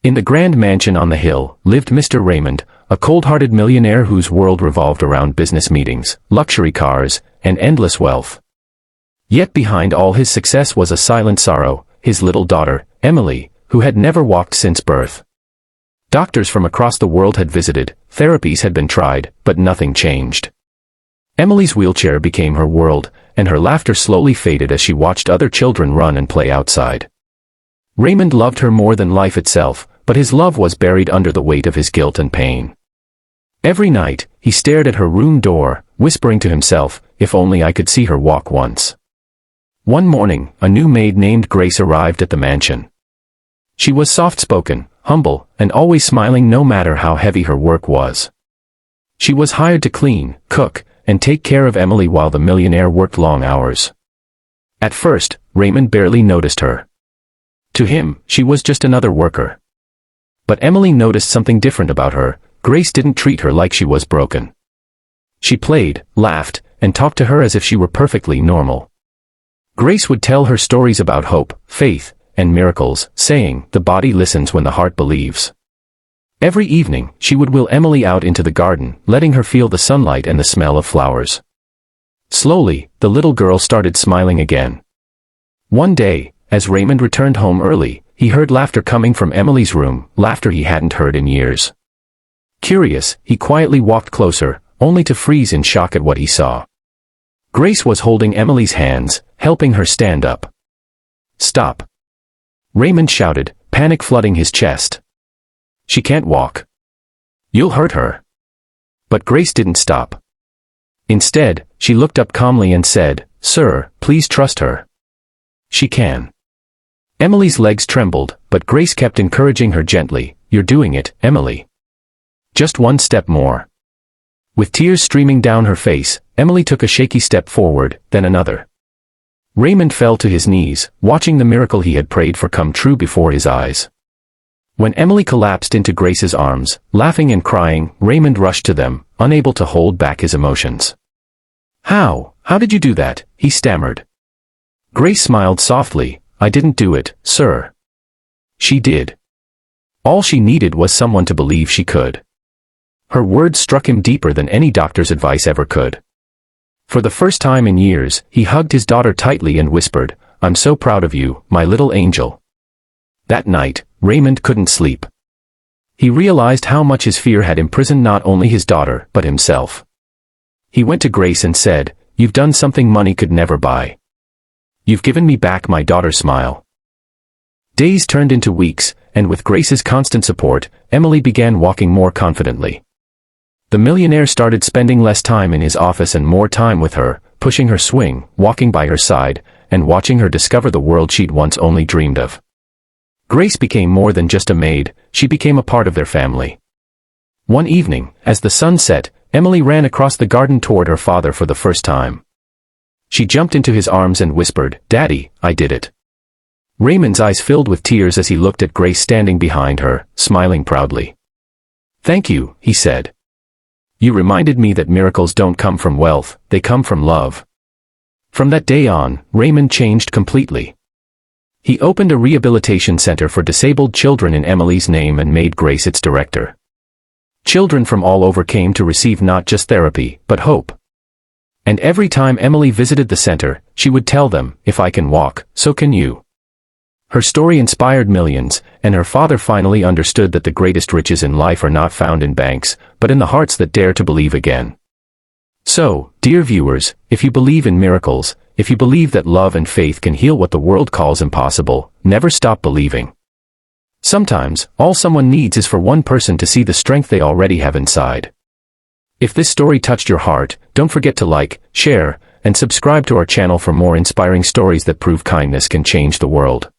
In the grand mansion on the hill lived Mr. Raymond, a cold-hearted millionaire whose world revolved around business meetings, luxury cars, and endless wealth. Yet behind all his success was a silent sorrow, his little daughter, Emily, who had never walked since birth. Doctors from across the world had visited, therapies had been tried, but nothing changed. Emily's wheelchair became her world, and her laughter slowly faded as she watched other children run and play outside. Raymond loved her more than life itself, but his love was buried under the weight of his guilt and pain. Every night, he stared at her room door, whispering to himself, "If only I could see her walk once." One morning, a new maid named Grace arrived at the mansion. She was soft-spoken, humble, and always smiling no matter how heavy her work was. She was hired to clean, cook, and take care of Emily while the millionaire worked long hours. At first, Raymond barely noticed her. To him, she was just another worker. But Emily noticed something different about her. Grace didn't treat her like she was broken. She played, laughed, and talked to her as if she were perfectly normal. Grace would tell her stories about hope, faith, and miracles, saying, "The body listens when the heart believes." Every evening, she would wheel Emily out into the garden, letting her feel the sunlight and the smell of flowers. Slowly, the little girl started smiling again. One day, as Raymond returned home early, he heard laughter coming from Emily's room, laughter he hadn't heard in years. Curious, he quietly walked closer, only to freeze in shock at what he saw. Grace was holding Emily's hands, helping her stand up. "Stop!" Raymond shouted, panic flooding his chest. "She can't walk. You'll hurt her." But Grace didn't stop. Instead, she looked up calmly and said, "Sir, please trust her. She can." Emily's legs trembled, but Grace kept encouraging her gently, "You're doing it, Emily. Just one step more." With tears streaming down her face, Emily took a shaky step forward, then another. Raymond fell to his knees, watching the miracle he had prayed for come true before his eyes. When Emily collapsed into Grace's arms, laughing and crying, Raymond rushed to them, unable to hold back his emotions. How did you do that?" he stammered. Grace smiled softly, "I didn't do it, sir. She did. All she needed was someone to believe she could." Her words struck him deeper than any doctor's advice ever could. For the first time in years, he hugged his daughter tightly and whispered, "I'm so proud of you, my little angel." That night, Raymond couldn't sleep. He realized how much his fear had imprisoned not only his daughter, but himself. He went to Grace and said, "You've done something money could never buy. You've given me back my daughter's smile." Days turned into weeks, and with Grace's constant support, Emily began walking more confidently. The millionaire started spending less time in his office and more time with her, pushing her swing, walking by her side, and watching her discover the world she'd once only dreamed of. Grace became more than just a maid, she became a part of their family. One evening, as the sun set, Emily ran across the garden toward her father for the first time. She jumped into his arms and whispered, "Daddy, I did it." Raymond's eyes filled with tears as he looked at Grace standing behind her, smiling proudly. "Thank you," he said. "You reminded me that miracles don't come from wealth, they come from love." From that day on, Raymond changed completely. He opened a rehabilitation center for disabled children in Emily's name and made Grace its director. Children from all over came to receive not just therapy, but hope. And every time Emily visited the center, she would tell them, "If I can walk, so can you." Her story inspired millions, and her father finally understood that the greatest riches in life are not found in banks, but in the hearts that dare to believe again. So, dear viewers, if you believe in miracles, if you believe that love and faith can heal what the world calls impossible, never stop believing. Sometimes, all someone needs is for one person to see the strength they already have inside. If this story touched your heart, don't forget to like, share, and subscribe to our channel for more inspiring stories that prove kindness can change the world.